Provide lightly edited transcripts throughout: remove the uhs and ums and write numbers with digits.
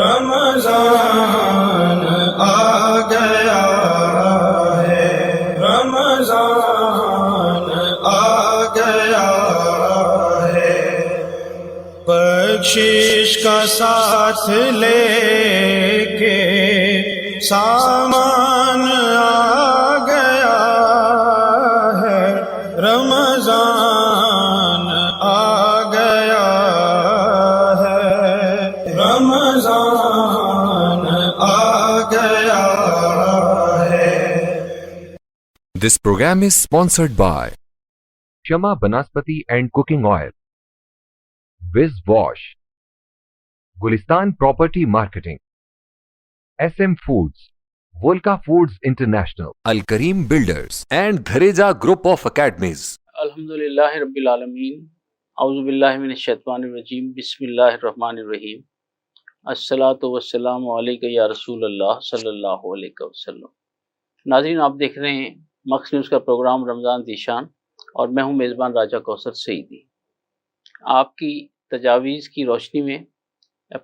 रमजान आ गया है, रमजान आ गया है, बख्शिश का साथ लेके सामान आ गया है, रमजान आ गया है, रमजान आ गया है। This program is sponsored by Shama Banaspati and Cooking Oil, Wiz Wash, Gulistan Property Marketing, SM Foods, Volca Foods International, Al Kareem Builders, and Dhareja Group of Academies. अल्हम्दुलिल्लाहि रब्बिल आलमीन, औज़ु बिल्लाहि मिनश शैतानिर रजीम, बिस्मिल्लाहिर रहमानिर रहीम, अस्सलातु वस्सलामु अलैका या रसूल अल्लाह सल्लल्लाहु अलैहि वसल्लम। नाज़रीन, आप देख रहे हैं मक्स न्यूज़ का प्रोग्राम रमज़ान ज़ीशान और मैं हूं मेज़बान राजा कौसर सईदी। आपकी तजावीज़ की रोशनी में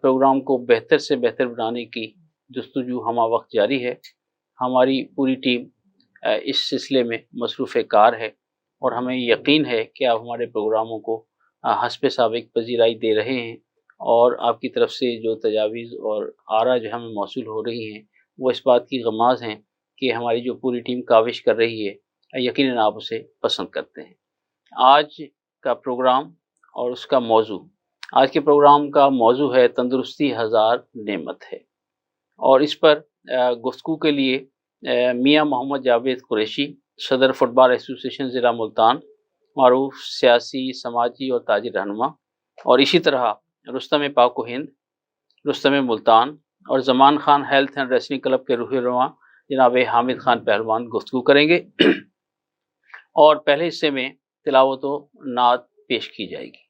प्रोग्राम को बेहतर से बेहतर बनाने की जस्तजू हमा वक्त जारी है। हमारी पूरी टीम इस सिलसिले में मसरूफ़ कार है और हमें यकीन है कि आप हमारे प्रोग्रामों को हस्बे साबिक़ पज़ीराई दे रहे हैं और आपकी तरफ से जो तजावीज़ और आरा जो हमें मौसूल हो रही हैं वो इस बात की गमाज़ हैं कि हमारी जो पूरी टीम काविश कर रही है यकीनन आप उसे पसंद करते हैं। आज का प्रोग्राम और उसका मौजू, आज के प्रोग्राम का मौजू है तंदुरुस्ती हज़ार नेमत है और इस पर गुफ्तगू के लिए मियाँ मोहम्मद जावेद कुरैशी, सदर फुटबॉल एसोसिएशन ज़िला मुल्तान, मारूफ सियासी, समाजी और ताजिर रहनुमा, और इसी तरह रुस्तम पाक हिंद, रुस्तम मुल्तान और Zaman Khan health and wrestling club के रूह रवां जनाब हामिद खान पहलवान गुफ्तगू करेंगे और पहले हिस्से में तिलावत व नात पेश की जाएगी।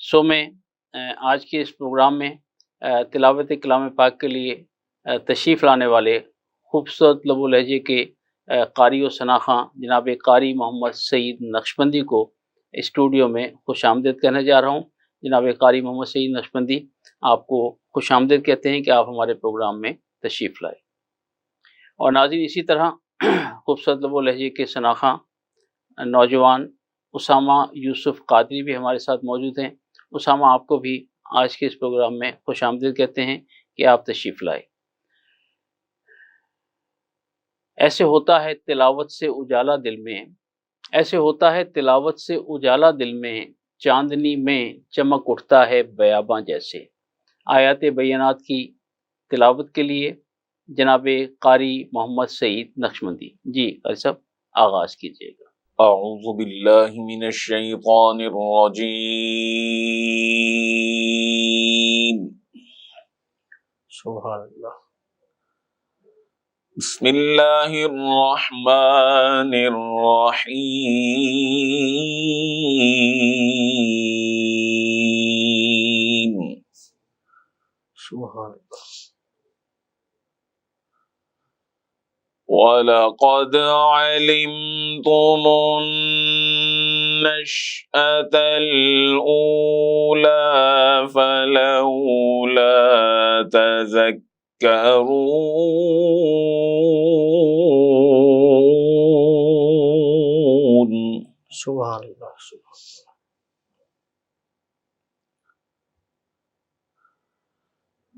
सो में आज के इस प्रोग्राम में तिलावत कलाम पाक के लिए तशरीफ़ लाने वाले खूबसूरत लबो लहजे के कारी व सना खां जनाब कारी मोहम्मद सईद नक्शबंदी को स्टूडियो में खुशामदीद कहने जा रहा हूँ। जनाब कारी मोहम्मद सईद नक्शबंदी, आपको खुशामदीद कहते हैं कि आप हमारे प्रोग्राम में तशरीफ़ लाए। और नाज़रीन, इसी तरह खूबसूरत लबो लहजे के सना खां नौजवान उसामा यूसुफ कादरी भी हमारे साथ मौजूद हैं। उसामा, आपको भी आज के इस प्रोग्राम में खुशामदीद कहते हैं कि आप तशरीफ़ लाए। ऐसे होता है तिलावत से उजाला दिल में, ऐसे होता है तिलावत से उजाला दिल में, चांदनी में चमक उठता है बयाबां जैसे। आयात बय्यनात की तिलावत के लिए जनाब कारी मोहम्मद सईद नक्शबंदी जी, कारी साहब आगाज़ कीजिएगा। अऊज़ु बिल्लाहि मिनश शैतानिर रजीम। सुभान अल्लाह। बिस्मिल्लाहिर रहमानिर रहीम। सुभान अल्लाह। वलक़द अलिमतुमुन्नशअतल ऊला फलौला तज़क्करून। सुभान अल्लाह, सुभान अल्लाह।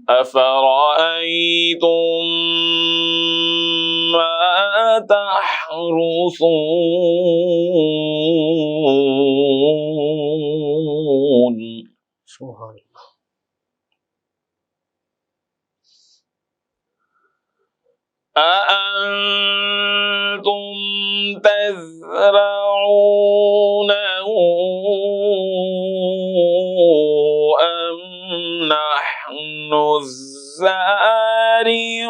अफ़रअय्तुम मा तहरुसून। सुभान अल्लाह। अअंतुम तज़रऊनहु अम नहनु ज़ारिऊन।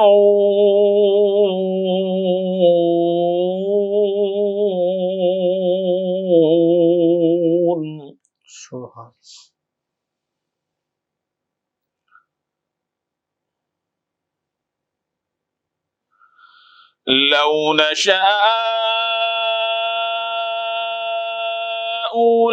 सुभान लौ नशाअ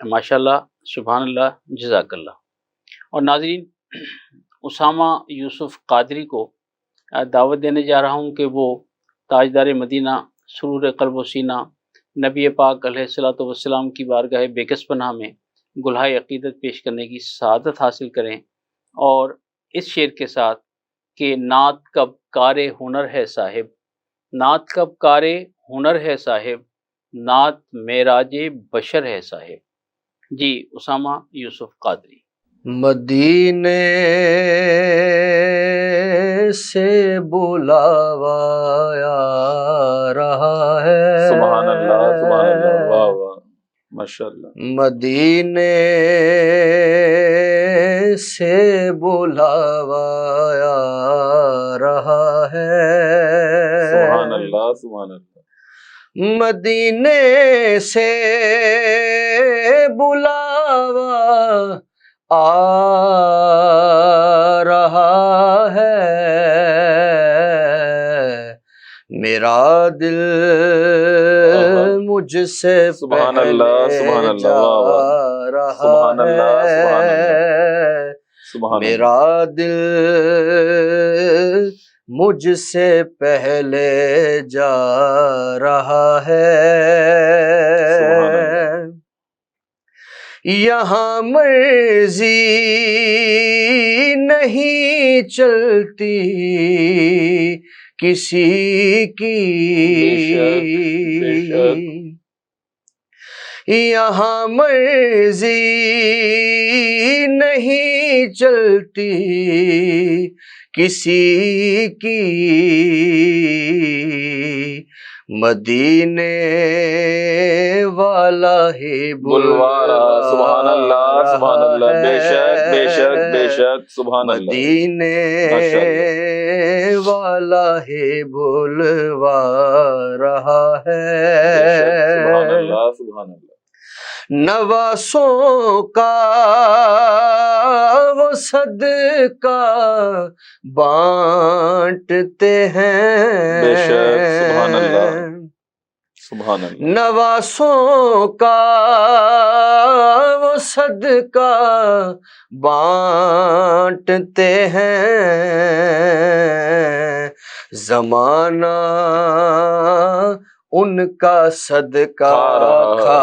माशाल्लाह सुभान अल्लाह जज़ाकल्लाह। और नाज़रीन, उसामा यूसुफ कादरी को दावत देने जा रहा हूँ कि वो ताजदार मदीना सुरूर क़ल्ब व सीना नबी पाक अलैहिस्सलातु वस्सलाम की बारगाह बेकस पनाह में गुलहाए अक़ीदत पेश करने की सआदत हासिल करें। और इस शेर के साथ कि नात कब कारे हुनर है साहिब, नात कब कारे हुनर है साहिब, नात मेराजे बशर है साहिब। जी उसामा यूसुफ कादरी। मदीने से बुलावाया रहा है। सुभान अल्लाह, वाह वाह, माशाअल्लाह। मदीने से बुलावाया रहा है। सुभान अल्लाह, सुभान अल्लाह। मदीने से बुलावा आ रहा है, मेरा दिल मुझसे पहले जा रहा है। मेरा दिल मुझसे पहले जा रहा है। यहाँ मर्जी नहीं चलती किसी की, यहाँ मर्जी नहीं चलती किसी की, मदीने वाला है बुलवारा। सुभान अल्लाह, सुभान अल्लाह, बेशक बेशक बेशक, सुभान अल्लाह। मदीने माशाअल्लाह। वाला है बुलवा रहा बेशक, सुभान है, अल्लाह, सुभान अल्लाह। नवासों का वो सदका बांटते हैं। बेशक, सुभान अल्लाह, सुभान अल्लाह। नवासों का वो सदका बांटते हैं, जमाना उनका सदका खा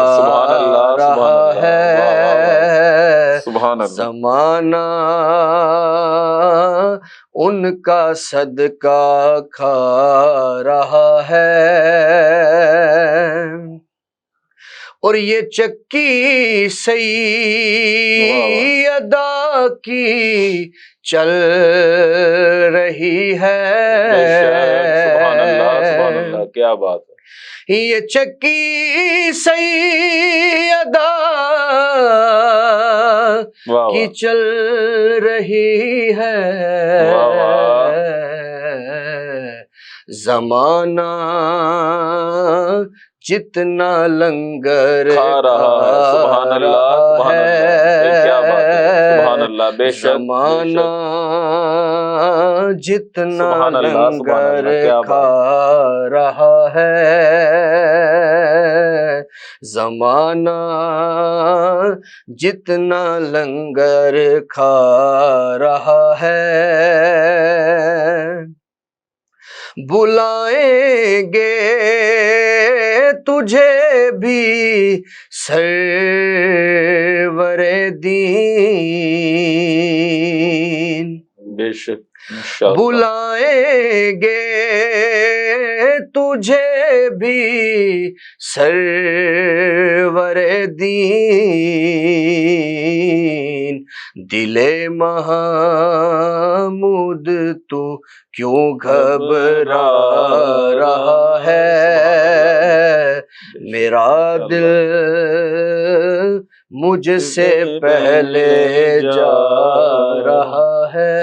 रहा है, सुभान अल्लाह। जमाना उनका सदका खा रहा है, और ये चक्की सैयदा की चल रही है। सुभान अल्लाह, सुभान अल्लाह, क्या बात है। ये चक्की सैयदा की चल रही है, जमाना जितना लंगर खा रहा है। सुभान अल्लाह, सुभान अल्लाह, क्या बात है। सुभान अल्लाह, बेशक जमाना जितना सुभान अल्लाह, सुभान लंगर अल्लाह, क्या खा रहा है, जमाना जितना लंगर खा रहा है, बुलाएंगे तुझे भी सरवरे दीन, बेशक, इंशाअल्लाह। बुलाएंगे तुझे भी सरवरे दीन, दिले महमूद तू क्यों घबरा रहा है, मेरा दिल मुझसे पहले जा रहा है,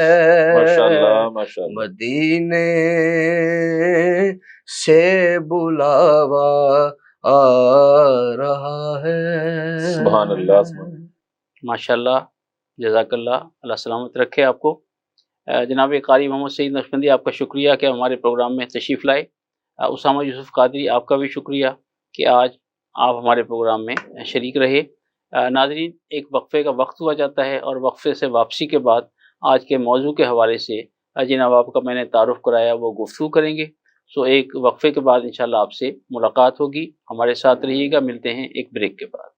माशाअल्लाह, माशाअल्लाह। मदीने से बुलावा आ रहा है। सुभान अल्लाह, सुभान अल्लाह। माशाल्लाह, जज़ाकल्लाह, अल्लाह सलामत रखे आपको। जनाब कारी मोहम्मद सईद नक्शबंदी, आपका शुक्रिया कि हमारे प्रोग्राम में तशरीफ़ लाए। उसामा यूसुफ कादरी, आपका भी शुक्रिया कि आज आप हमारे प्रोग्राम में शरीक रहे। नाज़रीन, एक वक्फ़े का वक्त हुआ जाता है और वक्फ़े से वापसी के बाद आज के मौजू के हवाले से जिन अहबाब का मैंने तारुफ़ कराया वो गुफ्तगू करेंगे। सो एक वक्फ़े के बाद इंशाअल्लाह आपसे मुलाकात होगी। हमारे साथ रहिएगा, मिलते हैं एक ब्रेक के बाद।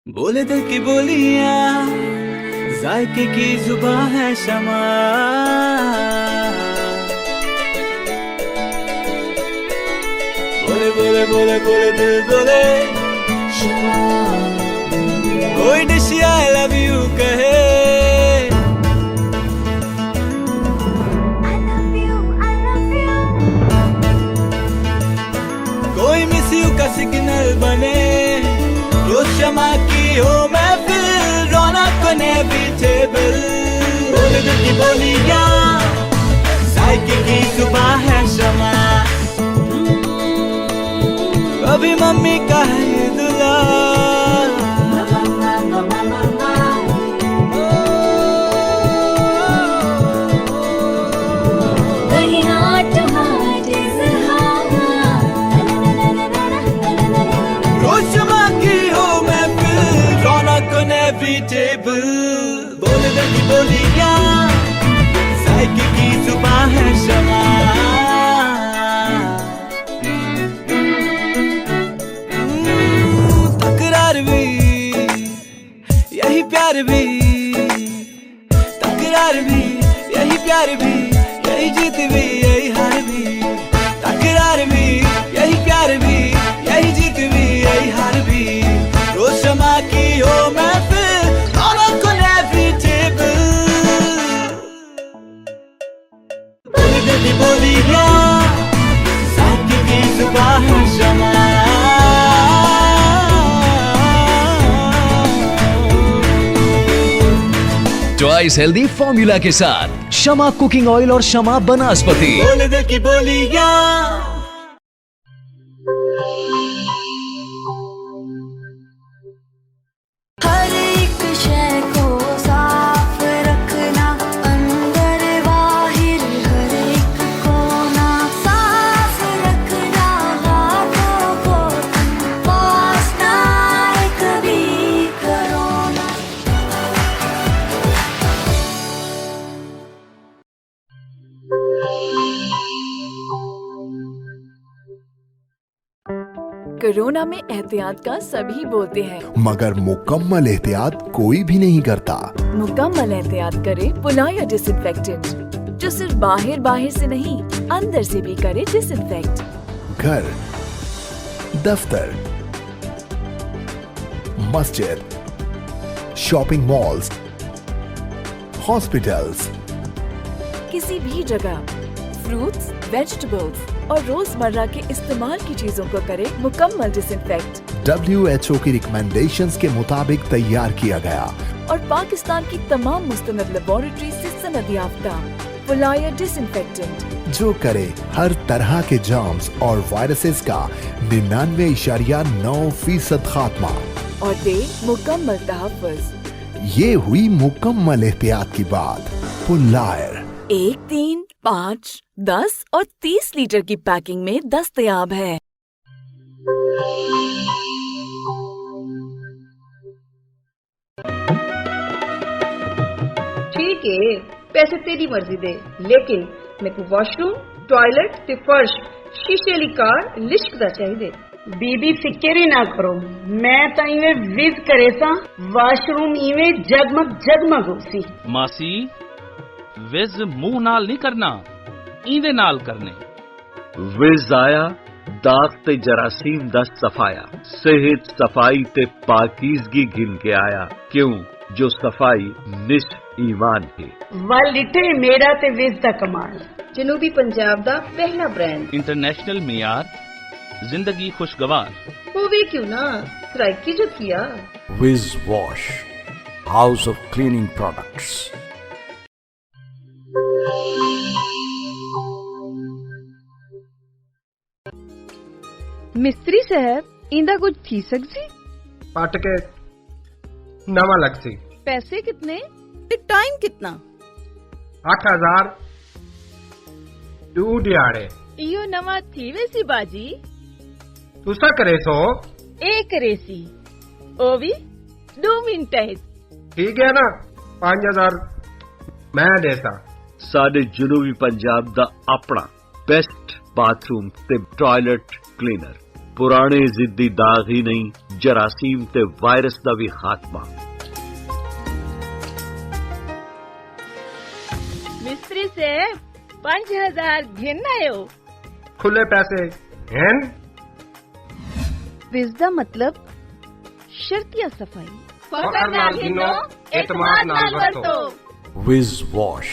बोले दिल की बोलियां, जायके की जुबां है शमा, बोले बोले बोले बोले दिल बोले शमा, कोई डिशी आई लव यू कहे, कोई मिस यू का सिग्नल बने, जो शमा की हो महफिल, रौनक ने पीछे बिल, बोले दिल की बोलियां, जायके की जुबां है शमा, कभी मम्मी का है दुला, बोले दिल की बोलियां, जायके की जुबां है शमा, तकरार भी यही प्यार भी, तकरार भी यही प्यार भी, यही जीत भी यही हार भी, तकरार भी यही प्यार भी, यही जीत भी का है शमा। ट्वाइस हेल्दी फॉर्मूला के साथ शमा कुकिंग ऑयल और शमा बनास्पति। बोल दे की बोलियां। हर एक शय को साफ रखना, अंदर बाहर हर एक कोना साफ रखना, हाथों को पास ना आए कभी कोरोना। कोरोना में एहतियात का सभी बोलते हैं, मगर मुकम्मल एहतियात कोई भी नहीं करता। मुकम्मल एहतियात करे पुलाया डिसइंफेक्टेंट, जो सिर्फ बाहर बाहर से नहीं अंदर से भी करे डिसइंफेक्ट। घर, दफ्तर, मस्जिद, शॉपिंग मॉल्स, हॉस्पिटल्स, किसी भी जगह फ्रूट्स, वेजिटेबल्स और रोजमर्रा के इस्तेमाल की चीजों को करे मुकम्मल डिसइंफेक्ट। WHO की रिकमेंडेशंस के मुताबिक तैयार किया गया और पाकिस्तान की तमाम मुस्तनद लेबोरेटरी से सनद याफ्ता पुलाया डिसइंफेक्टेंट, जो करे हर तरह के जर्म्स और वायरसेस का 99.9% खात्मा। और दे मुकम्मल तहफ़्फ़ुज़। ये हुई मुकम्मल एहतियात की बात। पुलायर 1, 3, 5, 10 और 30 लीटर की पैकिंग में दस्तयाब है। ठीक है, पैसे तेरी मर्जी दे, लेकिन मेरे को वॉशरूम, टॉयलेट ते फर्श शीशे वाली कार लिश्क दा चाहिए। बीबी फिक्र ही ना करो, मैं तो इवे विज करे सा, वॉशरूम इवे जगमग जगमग होसी। मासी विज मुंह नाल नहीं करना, इंदे नाल करने। विज आया दाग ते जरासीम दा सफाया, सेहत सफाई ते पाकीज़गी गिन के आया, क्यों जो सफाई निस्फ ईमान है। वल लिटे मेरा ते विज दा कमाल। जनूबी पंजाब दा पहला ब्रांड, इंटरनेशनल मियार, जिंदगी खुशगवार। होवे क्यों ना, सराइकी जो किया। Wiz wash, house of cleaning products. मिस्त्री साहब इंदा कुछ थी सकसी? पट के नवा लगसी। पैसे कितने ते टाइम कितना? 8000 2 दिहाड़े। इयो नवा थी वैसी बाजी। तुसा करे सो? ए करेसी ओ भी 2 मिनट है। ठीक है ना, 5000 मैं देसा। साडे जनूबी पंजाब दा अपना बेस्ट बाथरूम ते टॉयलेट क्लीनर, पुराने जिद्दी दाग ही नहीं, जरासीम ते वायरस दा भी खात्मा। मिस्त्री से 5000 घिन आयो। खुले पैसे हैं। विज़दा मतलब शर्त या सफाई। फखर नाल गिनो, एतमाद नाल वरतो। Vij wash,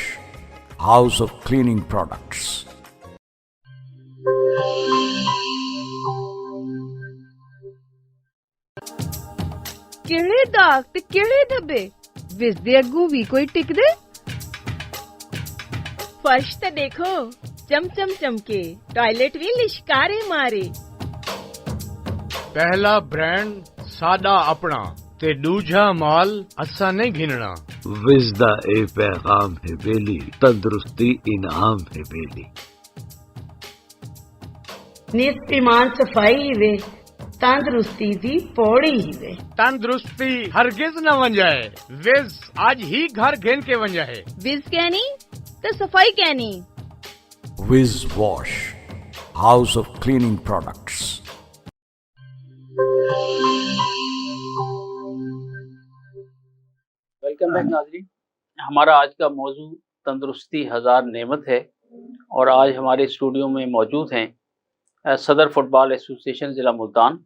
house of cleaning products. किहड़े दाग ते किहड़े धब्बे, विज दे अग्गू भी कोई टिक दे। फर्श ते देखो चमचम चमके, टॉयलेट भी लिशकारे मारे। पहला ब्रांड सादा अपना ते दूजा माल असा नहीं घिनना। विज दा ए पैगाम है बेली, तंदुरुस्ती इनाम है बेली। निस्फ ईमान सफाई ही वे, तंदुरुस्ती दी पौड़ी ही वे। तंदुरुस्ती हरगिज न वन जाए, विज आज ही घर घेन के वन जाए। विज कहनी तो सफाई कहनी। Wiz wash, house of cleaning products. Welcome back नाज़रीन। हमारा आज का मौजू तंदुरुस्ती हज़ार नेमत है और आज हमारे स्टूडियो में मौजूद हैं सदर फुटबॉल एसोसिएशन ज़िला मुल्तान,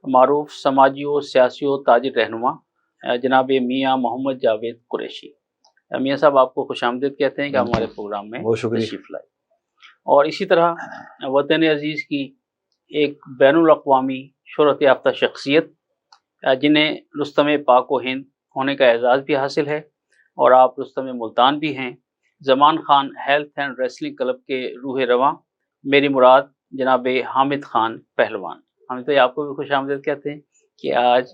मारूफ समाजी और सियासी और ताजिर रहनुमा जनाब मियाँ मोहम्मद जावेद कुरैशी। मियाँ साहब आपको खुशामदीद कहते हैं कि हमारे प्रोग्राम में तशरीफ़ लाए। और इसी तरह वतन अजीज़ की एक बैनुल अक़वामी शोहरत याफ्ता शख्सियत जिन्हें रुस्तम पाक व हिंद होने का एजाज़ भी हासिल है, और आप रुस्तम मुल्तान भी हैं। Zaman Khan health and wrestling club के रूह रवां, मेरी मुराद जनाब हामिद खान पहलवान। हामिद भाई, आपको भी खुश आमदीद कहते हैं कि आज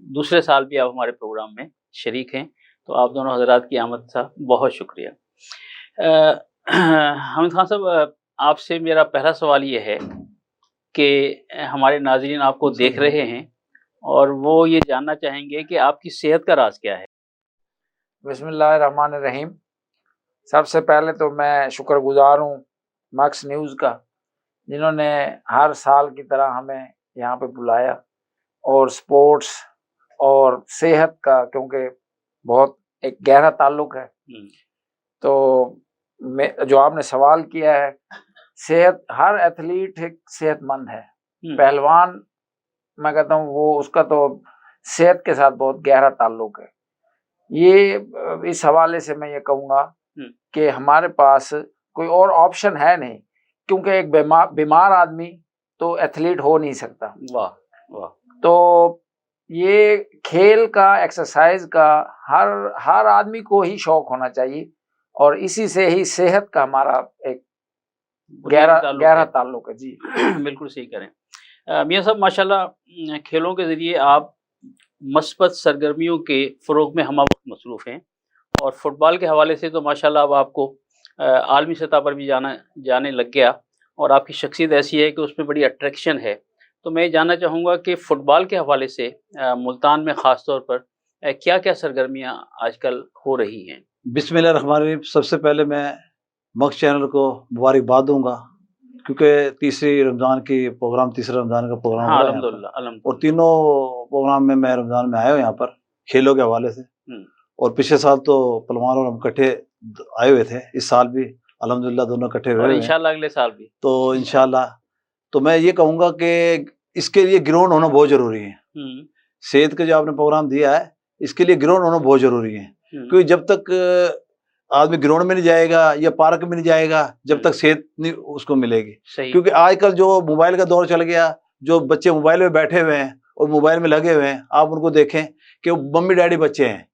दूसरे साल भी आप हमारे प्रोग्राम में शरीक हैं, तो आप दोनों हजरात की आमद का बहुत शुक्रिया। हामिद खान साहब, आपसे मेरा पहला सवाल ये है कि हमारे नाज़रीन आपको देख रहे हैं और वो ये जानना चाहेंगे कि आपकी सेहत का राज क्या है। बिस्मिल्लाहिर्रहमानिर्रहीम। सबसे पहले तो मैं शुक्रगुजार हूँ मैक्स न्यूज़ का, जिन्होंने हर साल की तरह हमें यहाँ पे बुलाया और स्पोर्ट्स और सेहत का, क्योंकि बहुत एक गहरा ताल्लुक है, तो जो आपने सवाल किया है, सेहत, हर एथलीट एक सेहतमंद है। पहलवान मैं कहता हूँ वो उसका तो सेहत के साथ बहुत गहरा ताल्लुक है। ये इस हवाले से मैं ये कहूँगा कि हमारे पास कोई और ऑप्शन है नहीं, क्योंकि एक बीमार आदमी तो एथलीट हो नहीं सकता। वाह वाह। तो ये खेल का, एक्सरसाइज का हर आदमी को ही शौक होना चाहिए, और इसी से ही सेहत का हमारा एक गहरा ताल्लुक है। जी बिल्कुल सही करें। मियां साहब, माशाल्लाह खेलों के ज़रिए आप मस्बत सरगर्मियों के फ़रोग़ में हम वक्त मसरूफ़ हैं, और फुटबॉल के हवाले से तो माशाल्लाह अब आपको आलमी सतह पर भी जाने लग गया, और आपकी शख्सियत ऐसी है कि उसमें बड़ी अट्रैक्शन है। तो मैं जानना चाहूँगा कि फ़ुटबॉल के हवाले से मुल्तान में ख़ास तौर पर क्या क्या सरगर्मियाँ आजकल हो रही हैं। बिस्मिल्लाहिर्रहमानिर्रहीम। सबसे पहले मैं मक्स चैनल को मुबारकबाद दूंगा, क्योंकि तीसरे रमज़ान का प्रोग्राम हाँ, हो रहा है अल्हम्दुलिल्लाह। और तीनों प्रोग्राम में मैं रमज़ान में आया हूँ यहाँ पर खेलों के हवाले से। और पिछले साल तो पलवान और हम इकट्ठे आए हुए थे, इस साल भी अल्हम्दुलिल्लाह दोनों इकट्ठे हुए हैं, इंशाल्लाह अगले साल भी। तो इंशाल्लाह तो मैं ये कहूँगा कि इसके लिए ग्राउंड होना बहुत ज़रूरी है। सेहत का जो आपने प्रोग्राम दिया है, इसके लिए ग्राउंड होना बहुत ज़रूरी है, क्योंकि जब तक आदमी ग्राउंड में नहीं जाएगा या पार्क में नहीं जाएगा, जब तक सेहत नहीं उसको मिलेगी। क्योंकि आजकल जो मोबाइल का दौर चल गया, जो बच्चे मोबाइल में बैठे हुए हैं और मोबाइल में लगे हुए हैं, आप उनको देखें कि वो मम्मी डैडी बच्चे हैं,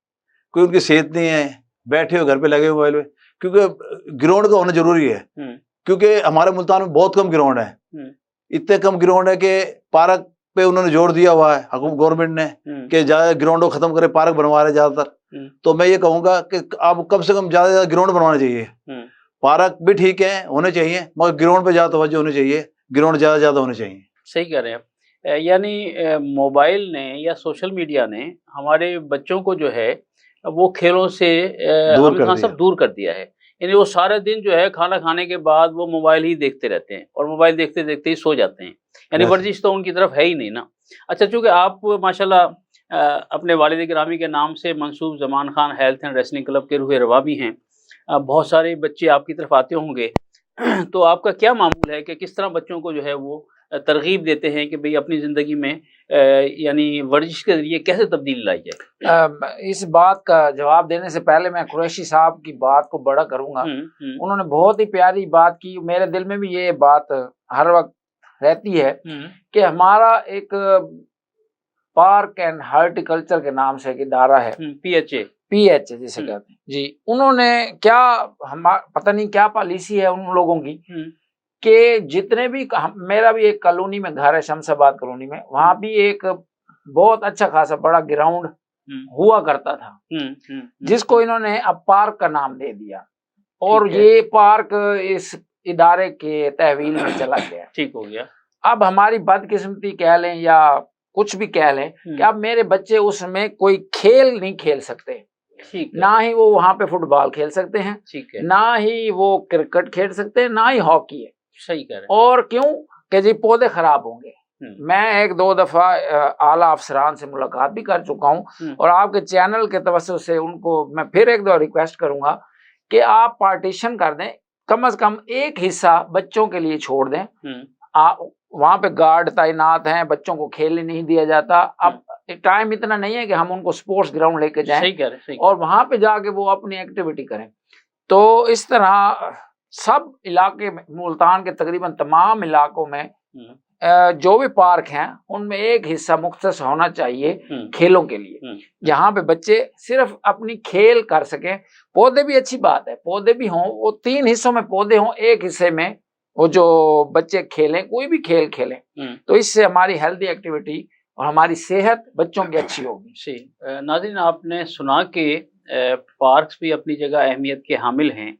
कोई उनकी सेहत नहीं है, बैठे हुए घर पे लगे हुए मोबाइल में। क्योंकि ग्राउंड का होना जरूरी है, क्योंकि हमारे मुल्तान में बहुत कम ग्राउंड है, इतने कम ग्राउंड है कि पार्क पे उन्होंने जोर दिया हुआ है गवर्नमेंट ने कि ज्यादा ग्राउंड को खत्म करे, पार्क बनवा रहे ज्यादातर। तो मैं ये कहूँगा कि आप कम से कम ज्यादा से ज्यादा ग्राउंड बनवाना चाहिए। पार्क भी ठीक है, होने चाहिए, मगर ग्राउंड पे ज्यादा तवज्जो होनी चाहिए, ग्राउंड ज्यादा होने चाहिए। सही कह रहे हैं आप। यानी मोबाइल ने या सोशल मीडिया ने हमारे बच्चों को जो है वो खेलों से दूर कर दिया है। यानी वो सारे दिन जो है खाना खाने के बाद वो मोबाइल ही देखते रहते हैं, और मोबाइल देखते देखते ही सो जाते हैं। यानी वर्जिश तो उनकी तरफ है ही नहीं ना। अच्छा, चूँकि आप माशाल्लाह अपने वालिद गिरामी के नाम से मंसूब Zaman Khan health and wrestling club के रूह रवा भी हैं, बहुत सारे बच्चे आपकी तरफ आते होंगे, तो आपका क्या मामूल है कि किस तरह बच्चों को जो है वो तरगीब देते हैं कि भाई अपनी ज़िंदगी में यानी वर्जिश के ज़रिए कैसे तब्दीली लाई जाए? इस बात का जवाब देने से पहले मैं कुरैशी साहब की बात को बड़ा करूँगा। उन्होंने बहुत ही प्यारी बात की, मेरे दिल में भी ये बात हर वक्त रहती है कि हमारा एक पार्क एंड हॉर्टिकल्चर के नाम से एक इदारा है, PHA जिसे कहते हैं जी। उन्होंने क्या पता नहीं क्या पॉलिसी है उन लोगों की कि जितने भी, मेरा भी एक कॉलोनी में घर है, शमशाबाद कॉलोनी में, वहां भी एक बहुत अच्छा खासा बड़ा ग्राउंड हुआ करता था, जिसको इन्होंने अब पार्क का नाम दे दिया, और ये पार्क इस इदारे के तहवील में चला गया। ठीक हो गया। अब हमारी बदकिस्मती कह लें या कुछ भी कह लें कि अब मेरे बच्चे उसमें कोई खेल नहीं खेल सकते, ना ही वो वहां पे फुटबॉल खेल सकते हैं, ना ही वो क्रिकेट खेल सकते हैं, ना ही हॉकी है। सही कह रहे हैं। और क्यों कि जी पौधे खराब होंगे। मैं एक दो दफा आला अफसरान से मुलाकात भी कर चुका हूँ, और आपके चैनल के तवज्जो से उनको मैं फिर एक दो रिक्वेस्ट करूंगा कि आप पार्टीशन कर दें, कम से कम एक हिस्सा बच्चों के लिए छोड़ दें। वहां पे गार्ड तैनात हैं, बच्चों को खेलने नहीं दिया जाता। अब टाइम इतना नहीं है कि हम उनको स्पोर्ट्स ग्राउंड लेके जाएं। सही कह रहे हैं। और वहां पे जाके वो अपनी एक्टिविटी करें। तो इस तरह सब इलाके में, मुल्तान के तकरीबन तमाम इलाकों में जो भी पार्क हैं उनमें एक हिस्सा मुख्तस होना चाहिए खेलों के लिए, जहाँ पे बच्चे सिर्फ अपनी खेल कर सकें। पौधे भी अच्छी बात है, पौधे भी हों, वो 3 हिस्सों में पौधे हों, एक हिस्से में वो जो बच्चे खेलें, कोई भी खेल खेलें, तो इससे हमारी हेल्दी एक्टिविटी और हमारी सेहत बच्चों की अच्छी होगी। सही। नाज़रीन, आपने सुना कि पार्क्स भी अपनी जगह अहमियत के हामिल हैं,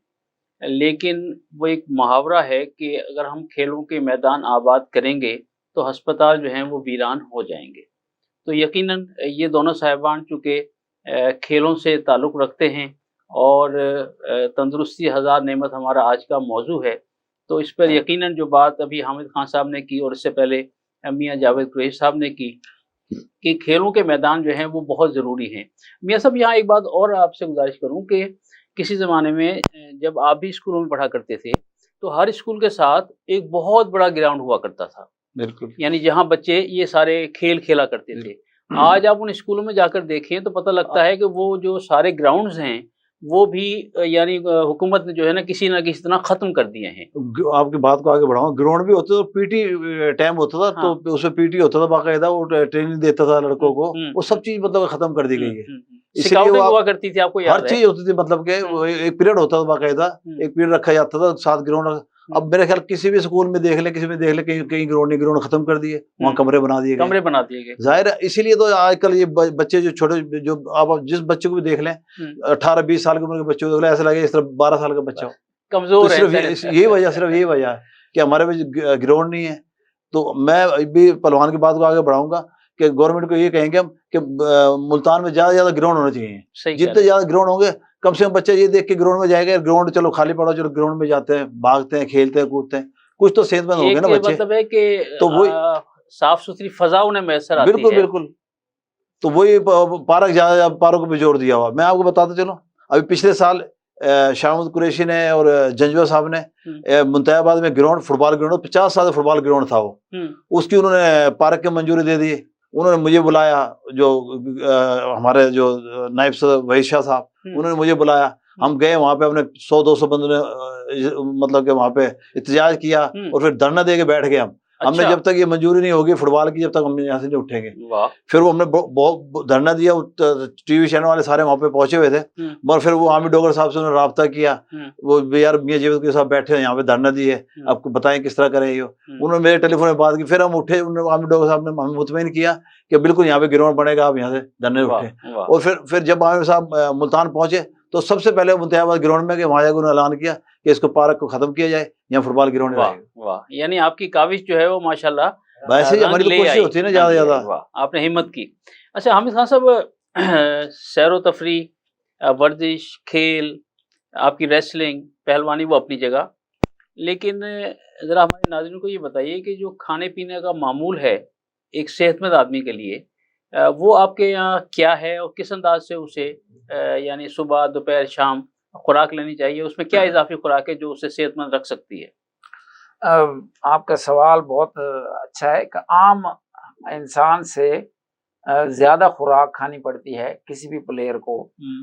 लेकिन वो एक मुहावरा है कि अगर हम खेलों के मैदान आबाद करेंगे तो अस्पताल जो हैं वो वीरान हो जाएंगे। तो यकीनन ये दोनों साहिबान चूँकि खेलों से ताल्लुक़ रखते हैं और तंदुरुस्ती हज़ार नेमत हमारा आज का मौजू है, तो इस पर यकीनन जो बात अभी हामिद खान साहब ने की और इससे पहले मियाँ जावेद कुरैशी साहब ने की कि खेलों के मैदान जो हैं वो बहुत ज़रूरी हैं। मियाँ साहब, यहाँ एक बात और आपसे गुजारिश करूँ कि किसी ज़माने में जब आप भी स्कूलों में पढ़ा करते थे तो हर स्कूल के साथ एक बहुत बड़ा ग्राउंड हुआ करता था, बिल्कुल, यानी जहाँ बच्चे ये सारे खेल खेला करते थे। आज आप उन स्कूलों में जाकर देखें तो पता लगता है कि वो जो सारे ग्राउंड्स हैं वो भी यानी हुकूमत ने जो है ना किसी तरह खत्म कर दिए हैं। आपकी बात को आगे बढ़ाऊं, ग्राउंड भी होते तो पीटी टाइम होता था, हाँ। तो उसमें पीटी होता था बाकायदा, वो ट्रेनिंग देता था लड़कों को, वो सब चीज मतलब खत्म कर दी गई है। इसलिए हुआ करती थी, आपको याद हर चीज होती थी, मतलब के एक पीरियड होता था बाकायदा, एक पीरियड रखा जाता था, 7 ग्राउंड। अब मेरे ख्याल किसी भी स्कूल में देख ले, किसी में देख ले, कहीं ग्राउंड खत्म कर दिए, वहाँ कमरे बना दिए गए। जाहिर है, इसीलिए तो आजकल ये बच्चे जो छोटे, जो आप जिस बच्चे को भी देख लें, 18-20 साल की उम्र के बच्चे को देख लें, ऐसा लगे इस तरह 12 साल का बच्चा हो, कमजोर है। सिर्फ यही वजह है कि हमारे पास ग्राउंड नहीं है। तो मैं भी पहलवान की बात को आगे बढ़ाऊंगा कि गवर्नमेंट को ये कहेंगे हम कि मुल्तान में ज्यादा ज्यादा ग्राउंड होने चाहिए। जितने ज्यादा ग्राउंड होंगे, कम से कम बच्चा ये देख के ग्राउंड में जाएगा, ग्राउंड चलो खाली पड़ा, चलो ग्राउंड में जाते हैं, भागते हैं, खेलते हैं, कूदते हैं, कुछ तो सेहतमंद हो गए ना बच्चे। मतलब है कि तो वो साफ सुथरी फजा उन्हें मैसर आती है। बिल्कुल बिल्कुल। तो वही पार्क ज्यादा, पार्क पे जोर दिया हुआ। मैं आपको बताता चलो, अभी पिछले साल शाहमद कुरैशी ने और जंजवा साहब ने मुंताबाद में ग्राउंड, फुटबॉल ग्राउंड, 50 साल फुटबॉल ग्राउंड था वो, उसकी उन्होंने पार्क की मंजूरी दे दी। उन्होंने मुझे बुलाया, जो हमारे जो नायब सदर वहीद शाह साहब, उन्होंने मुझे बुलाया, हम गए वहाँ पे, अपने 100-200 बंदों ने मतलब कि वहाँ पे एहतजाज किया और फिर धरना दे के बैठ गए हम। हमने जब तक ये मंजूरी नहीं होगी फुटबॉल की, जब तक हम यहाँ से नहीं उठेंगे। फिर वो हमने बहुत धरना दिया, टीवी चैनल वाले सारे वहाँ पे पहुंचे हुए थे, मगर फिर वो आमिर डोगर साहब से उन्होंने राब्ता किया, वो यार मियाँ जावेद के साथ बैठे हैं यहाँ पे, धरना दिए, आपको बताएं किस तरह करें ये। उन्होंने मेरे टेलीफोन में बात की, फिर हम उठे, आमिर डोगर साहब ने हमें मुतमईन किया कि बिल्कुल यहाँ पे ग्राउंड बनेगा, आप यहाँ से धरने उठे। और फिर जब आमिर साहब मुल्तान पहुंचे तो सबसे पहले मुंताबाद ग्राउंड में गए, वहाँ जाकर उन्होंने ऐलान किया कि इसको पार्क को खत्म किया जाए, यहाँ फुटबॉल ग्राउंड रहेगा। वाह, यानी आपकी काविश जो है वो माशाल्लाह, वैसे ही हमारी तो कोशिश होती है ना ज्यादा ज्यादा। आपने हिम्मत की। अच्छा हामिद खान साहब, सैर व तफरी, वर्जिश, खेल, आपकी रेसलिंग, पहलवानी वो अपनी जगह, लेकिन जरा हमारे नाज़रीन को ये बताइए कि जो खाने पीने का मामूल है एक सेहतमंद आदमी के लिए, वो आपके यहाँ क्या है और किस अंदाज से उसे यानी सुबह दोपहर शाम खुराक लेनी चाहिए, उसमें क्या इजाफी खुराक है जो उसे सेहतमंद रख सकती है? आपका सवाल बहुत अच्छा है कि आम इंसान से ज्यादा खुराक खानी पड़ती है किसी भी प्लेयर को,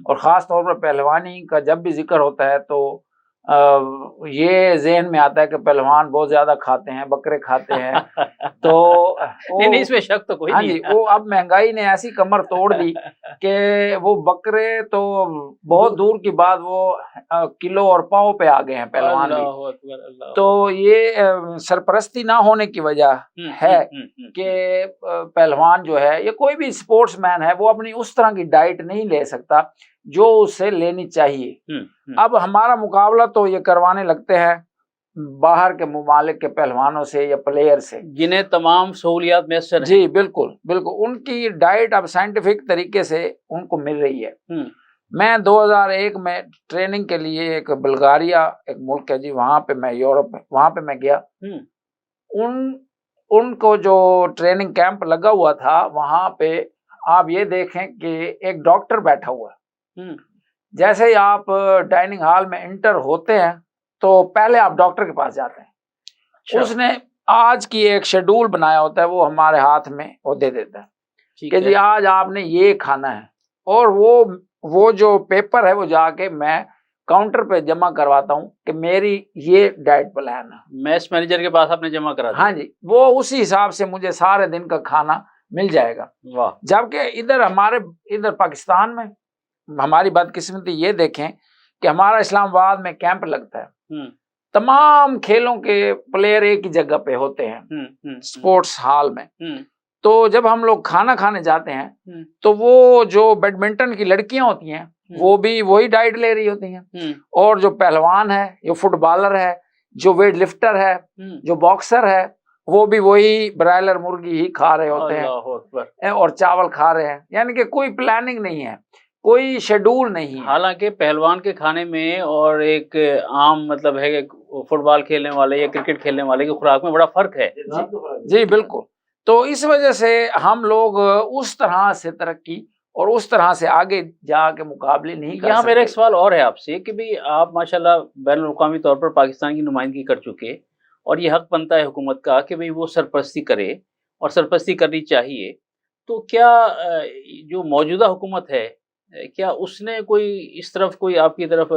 और ख़ास तौर पर पहलवानी का जब भी जिक्र होता है तो ये ज़हन में आता है कि पहलवान बहुत ज्यादा खाते हैं, बकरे खाते हैं। तो नहीं, इसमें शक तो कोई नहीं है। वो अब महंगाई ने ऐसी कमर तोड़ दी कि वो बकरे तो बहुत दूर की बात, वो किलो और पाव पे आ गए हैं पहलवान भी। तो ये सरपरस्ती ना होने की वजह है कि पहलवान जो है या कोई भी स्पोर्ट्समैन है वो अपनी उस तरह की डाइट नहीं ले सकता जो उसे लेनी चाहिए। अब हमारा मुकाबला तो ये करवाने लगते हैं बाहर के मुमालिक के पहलवानों से या प्लेयर से, जिन्हें तमाम सहूलियात मैसर हैं। जी बिल्कुल बिल्कुल, उनकी डाइट अब साइंटिफिक तरीके से उनको मिल रही है। मैं 2001 में ट्रेनिंग के लिए एक बुल्गारिया एक मुल्क है जी, वहाँ पे मैं यूरोप, वहाँ पे मैं गया। उनको जो ट्रेनिंग कैंप लगा हुआ था वहाँ पे आप ये देखें कि एक डॉक्टर बैठा हुआ है। जैसे ही आप डाइनिंग हॉल में इंटर होते हैं तो पहले आप डॉक्टर के पास जाते हैं। अच्छा। उसने आज की एक शेड्यूल बनाया होता है, वो हमारे हाथ में वो दे देता है कि जी आज आपने ये खाना है, और वो जो पेपर है वो जाके मैं काउंटर पे जमा करवाता हूँ कि मेरी ये डाइट प्लान है। मैस मैनेजर के पास आपने जमा करा दिया? हाँ जी, वो उसी हिसाब से मुझे सारे दिन का खाना मिल जाएगा। वाह। जबकि इधर हमारे इधर पाकिस्तान में हमारी बदकिस्मती ये देखें कि हमारा इस्लामाबाद में कैंप लगता है, तमाम खेलों के प्लेयर एक ही जगह पे होते हैं स्पोर्ट्स हॉल में। तो जब हम लोग खाना खाने जाते हैं तो वो जो बैडमिंटन की लड़कियां होती हैं वो भी वही डाइट ले रही होती हैं, और जो पहलवान है, जो फुटबॉलर है, जो वेट लिफ्टर है, जो बॉक्सर है, वो भी वही ब्रायलर मुर्गी ही खा रहे होते हैं और चावल खा रहे हैं। यानी कि कोई प्लानिंग नहीं है, कोई शेड्यूल नहीं है। हालांकि पहलवान के खाने में और एक आम मतलब है फुटबॉल खेलने वाले या क्रिकेट खेलने वाले की खुराक में बड़ा फर्क है। जी बिल्कुल। तो इस वजह से हम लोग उस तरह से तरक्की और उस तरह से आगे जाके मुकाबले नहीं कर सकते। यहाँ मेरा एक सवाल और है आपसे कि भाई आप माशाल्लाह बैनुल-अक़वामी तौर पर पाकिस्तान की नुमाइंदगी कर चुके, और ये हक बनता है हुकूमत का कि भाई वो सरपरस्ती करे और सरपरस्ती करनी चाहिए। तो क्या जो मौजूदा हुकूमत है, क्या उसने कोई इस तरफ कोई आपकी तरफ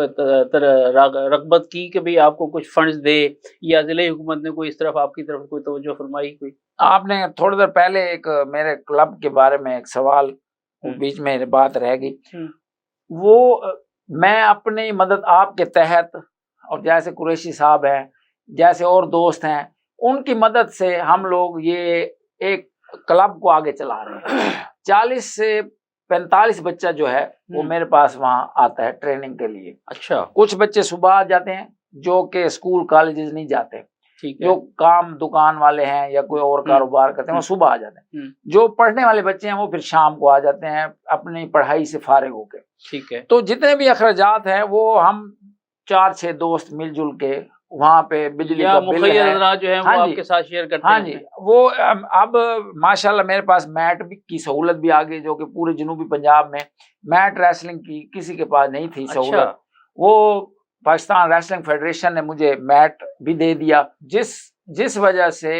रग़बत की कि भाई आपको कुछ फंड्स दे, या ज़िले हुकूमत ने कोई इस तरफ आपकी तरफ कोई तवज्जो फरमाई? कोई आपने थोड़ी देर पहले एक मेरे क्लब के बारे में एक सवाल बीच में बात रह गई, वो मैं अपनी मदद आपके तहत, और जैसे कुरैशी साहब हैं, जैसे और दोस्त हैं, उनकी मदद से हम लोग ये एक क्लब को आगे चला रहे हैं। 40 से 45 बच्चा जो है वो मेरे पास वहाँ आता है ट्रेनिंग के लिए। अच्छा। कुछ बच्चे सुबह आ जाते हैं जो कि स्कूल कॉलेजेस नहीं जाते, जो काम दुकान वाले हैं या कोई और कारोबार करते हैं वो सुबह आ जाते हैं। जो पढ़ने वाले बच्चे हैं वो फिर शाम को आ जाते हैं अपनी पढ़ाई से फारिग होके। ठीक है। तो जितने भी अखराजात हैं वो हम 4-6 दोस्त मिलजुल के वहाँ पे बिजली का बिल है, जो है वो आपके साथ शेयर करते हैं। हाँ जी, वो अब माशाल्लाह मेरे पास मैट की सहूलत भी आ गई, जो कि पूरे जनूबी पंजाब में मैट रेसलिंग की किसी के पास नहीं थी सहूलत। वो पाकिस्तान रेसलिंग फेडरेशन ने मुझे मैट भी दे दिया, जिस वजह से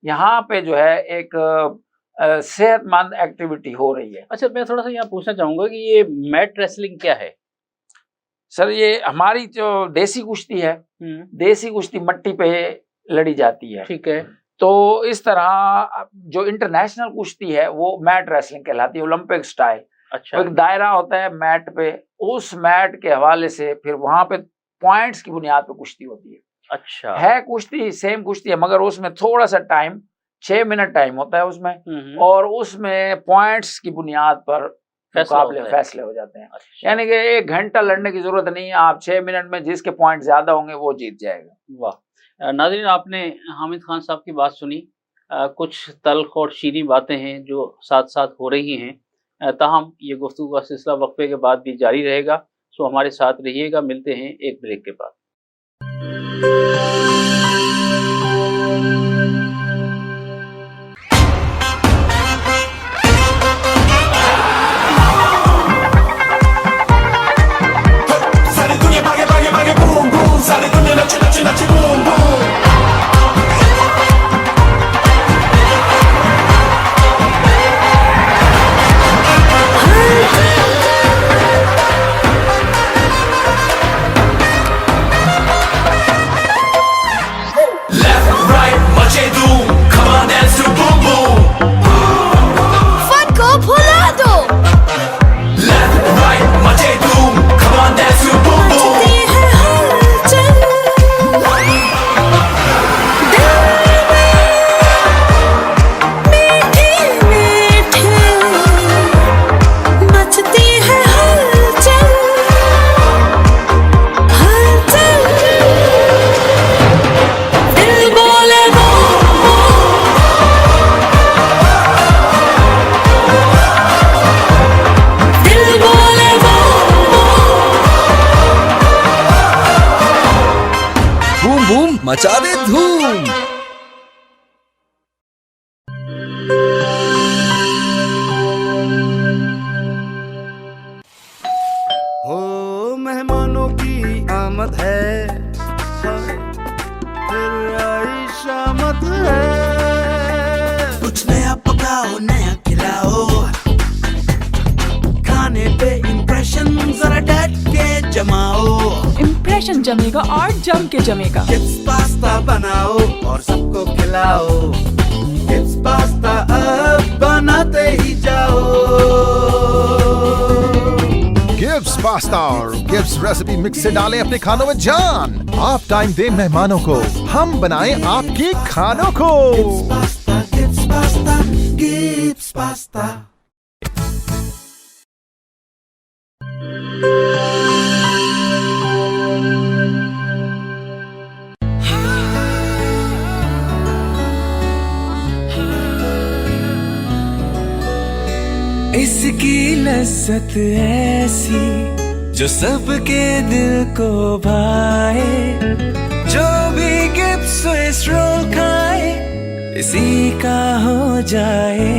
यहाँ पे जो है एक सेहतमंद एक्टिविटी हो रही है। अच्छा, मैं थोड़ा सा यहाँ पूछना चाहूंगा कि ये मैट रेसलिंग क्या है? सर, ये हमारी जो देसी कुश्ती है, देसी कुश्ती मिट्टी पे लड़ी जाती है। ठीक है। तो इस तरह जो इंटरनेशनल कुश्ती है वो मैट रेसलिंग कहलाती है, ओलंपिक स्टाइल। अच्छा। एक दायरा होता है मैट पे, उस मैट के हवाले से फिर वहां पे पॉइंट्स की बुनियाद पे कुश्ती होती है। अच्छा। है कुश्ती सेम कुश्ती है, मगर उसमें थोड़ा सा टाइम, 6 मिनट टाइम होता है उसमें, और उसमें पॉइंट्स की बुनियाद पर फैसले हो जाते हैं। अच्छा। यानी कि 1 घंटा लड़ने की जरूरत नहीं है, आप 6 मिनट में जिसके पॉइंट ज्यादा होंगे वो जीत जाएगा। वाह। नाज़रीन, आपने हामिद खान साहब की बात सुनी। कुछ तल्ख और शीरी बातें हैं जो साथ साथ हो रही हैं, ताहम ये गुफ्तगू का सिलसिला वक्फे के बाद भी जारी रहेगा। सो हमारे साथ रहिएगा। मिलते हैं एक ब्रेक के बाद। मचा दे धूम। हो मेहमानों की आमद है, फिर आई शामत है। कुछ नया पकाओ, नया खिलाओ, खाने पे इंप्रेशन जरा डट के जमाओ। खानदान जमेगा और जम के जमेगा। किड्स पास्ता बनाओ और सबको खिलाओ। किड्स पास्ता अब बनाते ही जाओ। गिब्स पास्ता और गिब्स रेसिपी मिक्स से डालें अपने खानों में जान। आप टाइम दें मेहमानों को, हम बनाएं आपके खानों को। Gibbs pasta, Gibbs pasta. इसकी लज्जत ऐसी जो सबके दिल को भाए। जो भी गिब्स स्विस रोल खाए इसी का हो जाए।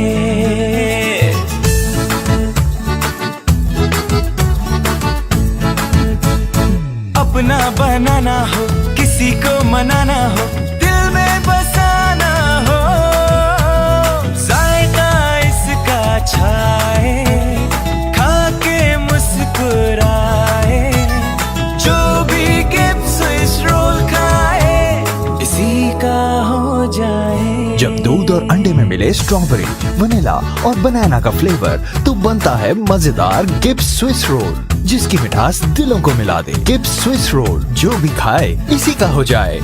अपना बनाना हो, किसी को मनाना हो, दिल में बसाना हो, जायका इसका छाए, खा के मुस्कुराए। जो भी गिब्स स्विस रोल खाए इसी का हो जाए। जब दूध और अंडे में मिले स्ट्रॉबेरी, वनीला और बनाना का फ्लेवर, तो बनता है मजेदार गिब्स स्विस रोल, जिसकी मिठास दिलों को मिला दे। गिब्स स्विस रोल, जो भी खाए इसी का हो जाए।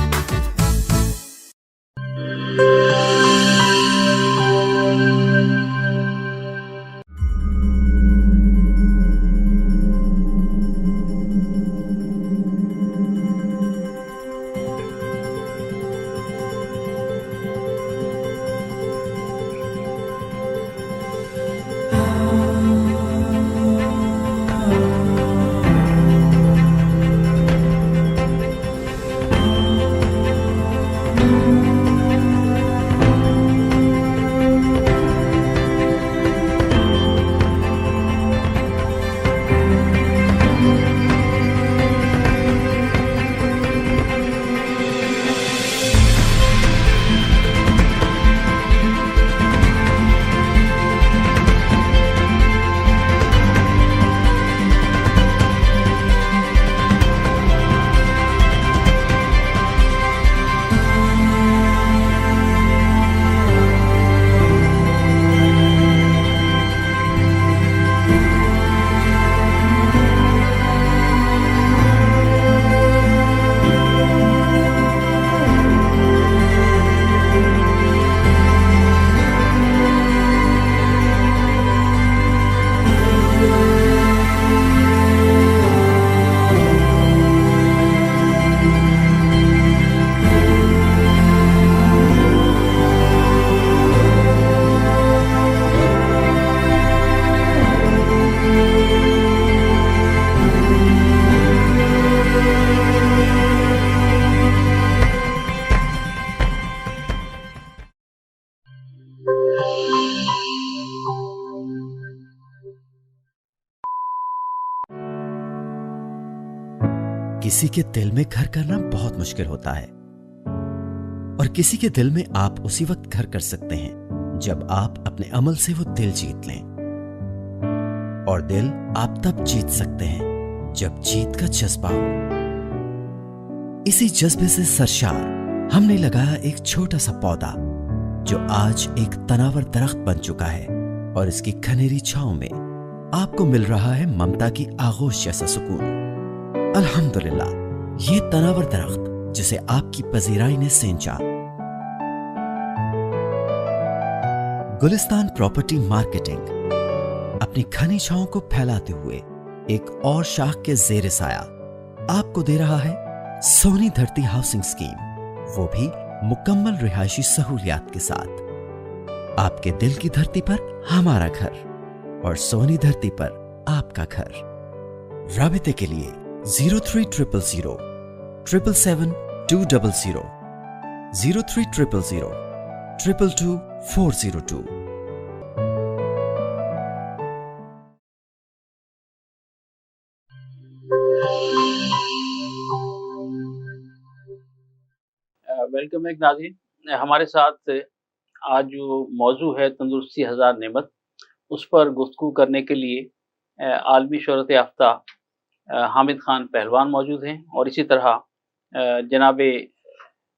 किसी के दिल में घर करना बहुत मुश्किल होता है, और किसी के दिल में आप उसी वक्त घर कर सकते हैं जब आप अपने अमल से वो दिल जीत लें। और दिल आप तब जीत सकते हैं जब जीत का जज्बा हो। इसी जज्बे से सरशार हमने लगाया एक छोटा सा पौधा जो आज एक तनावर दरख्त बन चुका है, और इसकी खनेरी छांव में आपको मिल रहा है ममता की आगोश जैसा सुकून। अल्हम्दुलिल्लाह, ये तनावर दरख्त जिसे आपकी पजीराई ने सेंचा। गुलिस्तान प्रॉपर्टी मार्केटिंग अपनी घनी छांव को फैलाते हुए एक और शाख के जेर साया आपको दे रहा है सोनी धरती हाउसिंग स्कीम, वो भी मुकम्मल रिहायशी सहूलियात के साथ। आपके दिल की धरती पर हमारा घर, और सोनी धरती पर आपका घर। राबिते के लिए 0300 777 200 0300 222 402। वेलकम बैक नाज़रीन, हमारे साथ आज जो मौजू है तंदुरुस्ती हज़ार नेमत, उस पर गुफ्तगू करने के लिए आलमी शोहरत याफ्ता हामिद खान पहलवान मौजूद हैं और इसी तरह जनाब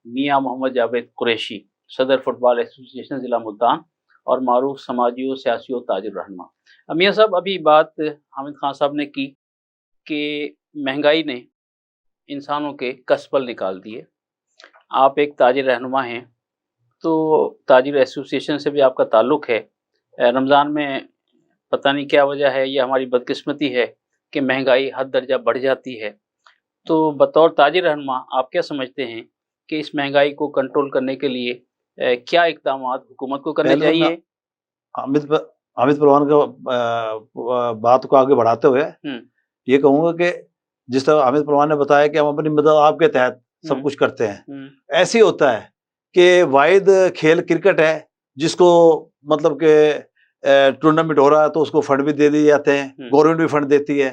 मियाँ मोहम्मद जावेद कुरैशी सदर फुटबॉल एसोसिएशन ज़िला मुल्तान और मारूफ समाजी और सियासी और ताजिर रहनुमा। मियाँ साहब, अभी बात हामिद खान साहब ने की कि महंगाई ने इंसानों के कसबल निकाल दिए। आप एक ताजिर रहनुमा हैं, तो ताजिर एसोसिएशन से भी आपका ताल्लुक़ है। रमज़ान में पता नहीं क्या वजह है, ये हमारी बदकिस्मती है कि महंगाई हद दर्जा बढ़ जाती है। तो बतौर ताजिर रहनुमा आप क्या समझते हैं कि इस महंगाई को कंट्रोल करने के लिए क्या इक़दाम हुकूमत को करने चाहिए? हामिद पहलवान का बात को आगे बढ़ाते हुए ये कहूँगा कि जिस तरह हामिद पहलवान ने बताया कि हम अपनी मदद आपके तहत सब कुछ करते हैं, ऐसे ही होता है कि वाहिद खेल क्रिकेट है जिसको मतलब के टूर्नामेंट हो रहा है तो उसको फंड भी दे दिए जाते हैं, गवर्नमेंट भी फंड देती है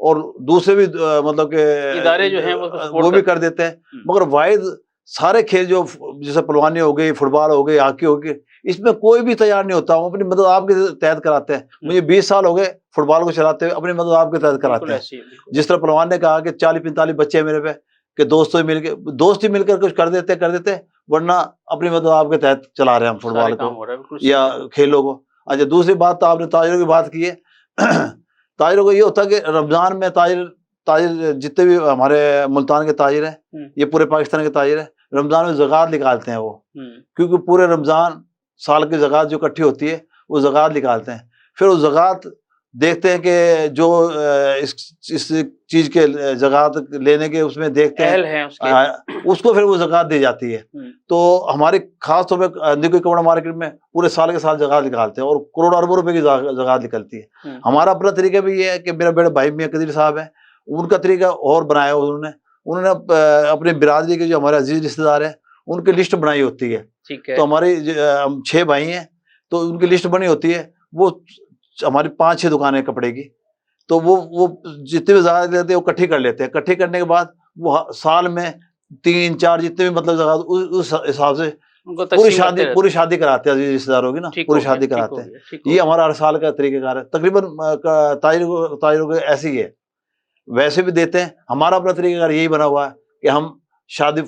और दूसरे भी मतलब के इदारे जो हैं वो भी कर देते हैं। मगर वाहिद सारे खेल जो जैसे पहलवानी हो गई, फुटबॉल हो गई, हॉकी हो गई, इसमें कोई भी तैयार नहीं होता। हम अपनी मदद आपके तहत कराते हैं। मुझे 20 साल हो गए फुटबॉल को चलाते हुए, अपनी मदद आपके तहत कराते हैं। जिस तरह पहलवान ने कहा कि 40-45 बच्चे मेरे पे कि दोस्त ही मिलकर कुछ कर देते, वरना अपनी मदद आपके तहत चला रहे हैं हम फुटबॉल को या खेलों को। अच्छा, दूसरी बात तो आपने ताजिरों की बात की है। ताजिरों को ये होता है कि रमजान में ताजिर जितने भी हमारे मुल्तान के ताजिर हैं, ये पूरे पाकिस्तान के ताजिर हैं, रमजान में ज़कात निकालते हैं वो, क्योंकि पूरे रमजान साल की ज़कात जो इकट्ठी होती है वो ज़कात निकालते हैं। फिर वो ज़कात देखते हैं कि जो इस चीज के ज़कात लेने के उसमें देखते हैं उसको फिर वो ज़कात दी जाती है। तो हमारी खास तौर पे निकोई कपड़ा मार्केट में पूरे साल के साल ज़कात निकालते हैं और करोड़ अरबों रुपए की ज़कात निकलती है। हमारा अपना तरीका भी ये है कि मेरा बड़े भाई मियां कदीर साहब है, उनका तरीका और बनाया उन्होंने अपनी बिरादरी के जो हमारे अजीज रिश्तेदार हैं उनकी लिस्ट बनाई होती है। तो हमारे 6 भाई हैं, तो उनकी लिस्ट बनी होती है। वो हमारी 5-6 दुकानें कपड़े की, तो वो जितने भी ज़कात लेते हैं वो इकट्ठी कर लेते हैं। इकट्ठी करने के बाद वो साल में 3-4 जितने भी मतलब ज़कात उस हिसाब से पूरी शादी कराते हैं अजीज रिश्तेदारों की ना, पूरी शादी कराते हैं। ये हमारा हर साल का तरीक़ेकार है। तकरीबन ताजिरों को ऐसे ही है, वैसे भी देते हैं। हमारा अपना तरीक़ेकार यही बना हुआ है कि हम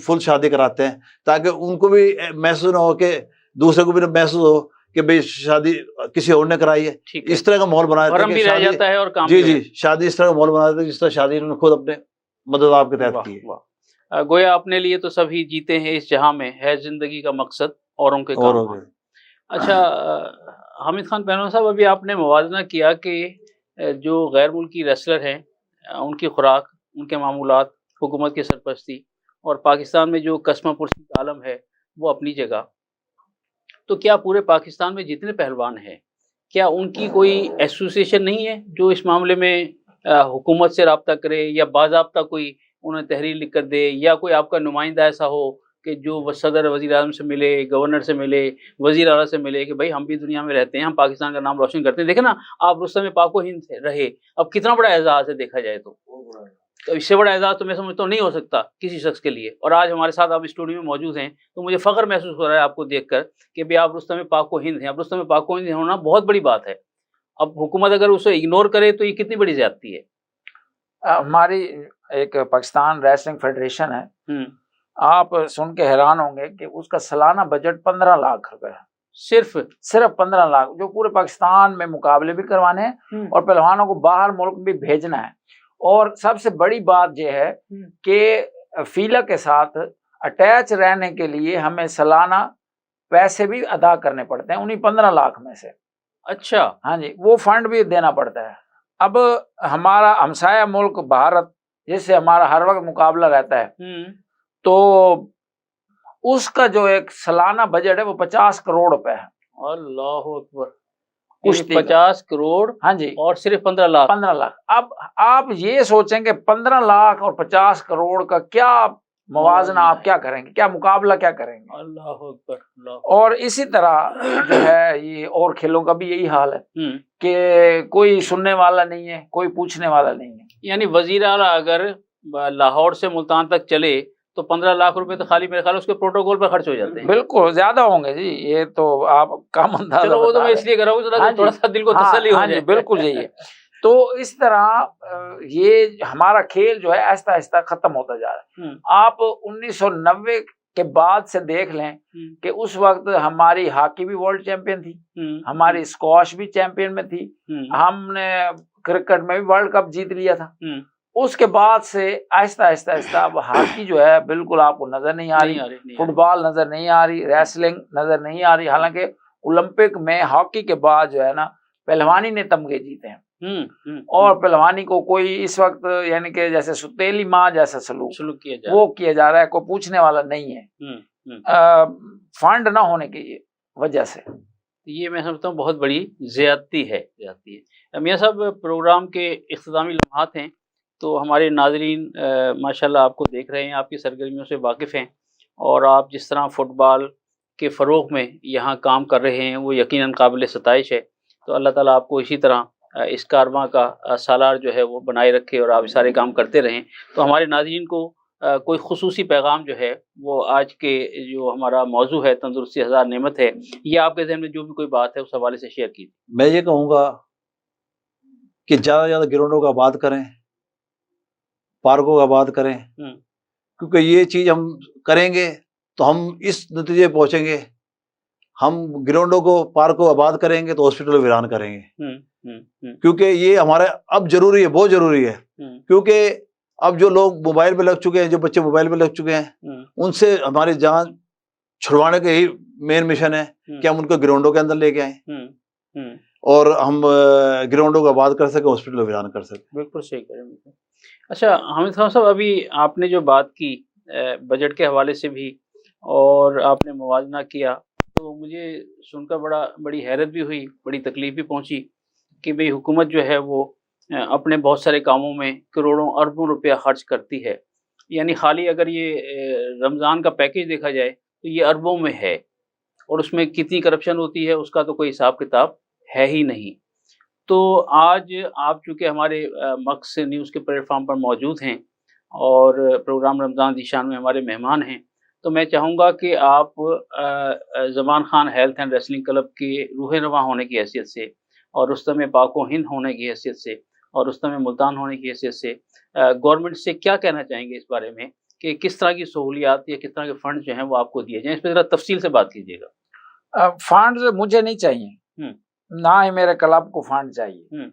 फुल शादी कराते हैं ताकि उनको भी महसूस ना हो कि दूसरे को भी महसूस हो कि भाई शादी किसी और ने कराई है। इस तरह का माहौल बनाया जाता है और काम जी शादी इस तरह का माहौल बनाया था जिस तरह शादी उन्होंने खुद अपने मदद आपके तहत की है। गोया अपने लिए तो सभी जीते हैं इस जहां में, है जिंदगी का मकसद औरों के काम। अच्छा हामिद खान पहलवान साहब, अभी आपने मुवाजना किया कि जो गैर मुल्की रेसलर हैं उनकी खुराक, उनके मामूलात, हुकूमत की सरपरस्ती और पाकिस्तान में जो कसमा पुरसी का आलम है वो अपनी जगह। तो क्या पूरे पाकिस्तान में जितने पहलवान हैं, क्या उनकी कोई एसोसिएशन नहीं है जो इस मामले में हुकूमत से रब्ता करे या बाज़ाब्ता कोई उन्हें तहरीर लिख कर दे, या कोई आपका नुमाइंदा ऐसा हो कि जो सदर वज़ीर आज़म से मिले, गवर्नर से मिले, वज़ीर आला से मिले कि भाई हम भी दुनिया में रहते हैं, हम पाकिस्तान का नाम रोशन करते हैं। देखे ना आप रुस्तम पाको हिंद रहे, अब कितना बड़ा एजाज़ है देखा जाए तो इससे बड़ा एजाज़ तो मैं समझता हूँ नहीं हो सकता किसी शख्स के लिए। और आज हमारे साथ आप स्टूडियो में मौजूद हैं तो मुझे फ़ख्र महसूस हो रहा है आपको देखकर कि भाई आप रुस्तम पाको हिंद हैं। अब रुस्तम पाको हिंद होना बहुत बड़ी बात है। अब हुकूमत अगर उसे इग्नोर करे तो ये कितनी बड़ी ज़्यादती है। हमारी एक पाकिस्तान रेसलिंग फेडरेशन है, आप सुन के हैरान होंगे कि उसका सालाना बजट 15 लाख रुपए है। सिर्फ 15 लाख, जो पूरे पाकिस्तान में मुकाबले भी करवाने हैं और पहलवानों को बाहर मुल्क भी भेजना है। और सबसे बड़ी बात यह है कि फीला के साथ अटैच रहने के लिए हमें सालाना पैसे भी अदा करने पड़ते हैं उन्हीं 15 लाख में से। अच्छा, हाँ जी, वो फंड भी देना पड़ता है। अब हमारा हमसाया मुल्क भारत जिससे हमारा हर वक्त मुकाबला रहता है, तो उसका जो एक सालाना बजट है वो 50 करोड़ रुपए है। अल्लाह अकबर, 50 करोड़, हाँ जी, और सिर्फ 15 लाख। 15 लाख। अब आप ये सोचेंगे 15 लाख और 50 करोड़ का क्या मवाजना, आप क्या करेंगे, क्या मुकाबला क्या करेंगे। अल्लाह अकबर। और इसी तरह जो है ये और खेलों का भी यही हाल है कि कोई सुनने वाला नहीं है, कोई पूछने वाला नहीं है। यानी वजीर आला अगर लाहौर से मुल्तान तक चले तो 15 लाख रुपए तो खाली मेरे ख्याल उसके प्रोटोकॉल पर खर्च हो जाते हैं। बिल्कुल ज्यादा होंगे जी, ये तो आप कम अंदाजा। चलो वो तो मैं इसलिए कर रहा हूँ थोड़ा सा दिल को तसल्ली हो जाए। बिल्कुल यही है। तो इस तरह ये हमारा खेल जो है आहिस्ता आहिस्ता खत्म होता जा रहा है। आप 1990 के बाद से देख लें कि उस वक्त हमारी हॉकी भी वर्ल्ड चैंपियन थी, हमारी स्क्वाश भी चैंपियन में थी, हमने क्रिकेट में भी वर्ल्ड कप जीत लिया था। उसके बाद से आहिस्ता आहिस्ता आहिस्ता अब हॉकी जो है बिल्कुल आपको नजर नहीं आ रही, फुटबॉल नजर नहीं आ रही, रेसलिंग नजर नहीं आ रही। हालांकि ओलंपिक में हॉकी के बाद जो है ना पहलवानी ने तमगे जीते हैं और पहलवानी को कोई इस वक्त यानी कि जैसे सुतेली माँ जैसा सलूक किया जा रहा है, कोई पूछने वाला नहीं है फंड ना होने की वजह से। ये मैं समझता हूँ बहुत बड़ी ज्यादती है। मियां साहब, प्रोग्राम के इख्तितामी लम्हात हैं, तो हमारे नाजरीन माशाल्लाह आपको देख रहे हैं, आपकी सरगर्मियों से वाकिफ़ हैं और आप जिस तरह फुटबॉल के फ़रोग़ में यहाँ काम कर रहे हैं वो यकीनन काबिल सताइश है। तो अल्लाह ताला आपको इसी तरह इस कारवां का सालार जो है वो बनाए रखे और आप सारे काम करते रहें। तो हमारे नाज़रीन को कोई खुसूसी पैगाम जो है वो आज के जो हमारा मौजू है तंदुरुस्ती हज़ार नेमत है, ये आपके ज़हन में जो भी कोई बात है उस हवाले से शेयर कीजिए। मैं ये कहूँगा कि ज़्यादा से ज़्यादा ग्राउंडों का बात करें, पार्कों का बात करें, क्योंकि ये चीज़ हम करेंगे तो हम इस नतीजे पहुँचेंगे। हम ग्राउंडों को, पार्कों को आबाद करेंगे तो हॉस्पिटल वीरान करेंगे, क्योंकि ये हमारा अब जरूरी है, बहुत जरूरी है। क्योंकि अब जो लोग मोबाइल पे लग चुके हैं, जो बच्चे मोबाइल पे लग चुके हैं, उनसे हमारी जान छुड़वाने का ही मेन मिशन है कि हम उनको ग्राउंडों के अंदर लेके आए और हम ग्राउंडों को आबाद कर सके, हॉस्पिटल वीरान कर सके। बिल्कुल सही करें। अच्छा हामिद खान साहब, अभी आपने जो बात की बजट के हवाले से भी और आपने मुवाजना किया, तो मुझे सुनकर बड़ी हैरत भी हुई, बड़ी तकलीफ भी पहुंची कि भाई हुकूमत जो है वो अपने बहुत सारे कामों में करोड़ों अरबों रुपया खर्च करती है। यानी खाली अगर ये रमज़ान का पैकेज देखा जाए तो ये अरबों में है और उसमें कितनी करप्शन होती है उसका तो कोई हिसाब किताब है ही नहीं। तो आज आप चूँकि हमारे मक्स न्यूज़ के प्लेटफॉर्म पर मौजूद हैं और प्रोग्राम रमज़ान ज़ीशान में हमारे मेहमान हैं, तो मैं चाहूँगा कि आप Zaman Khan health and wrestling club के रूह रवां होने की हैसियत से और रुस्तम पाको हिंद होने की हैसियत से और रुस्तम मुल्तान होने की हैसियत से गवर्नमेंट से क्या कहना चाहेंगे इस बारे में कि किस तरह की सहूलियात या किस तरह के फंड जो हैं वो आपको दिए जाएँ? इस पर ज़रा तफसील से बात कीजिएगा। फंड मुझे नहीं चाहिए, ना ही मेरे क्लब को फंड चाहिए।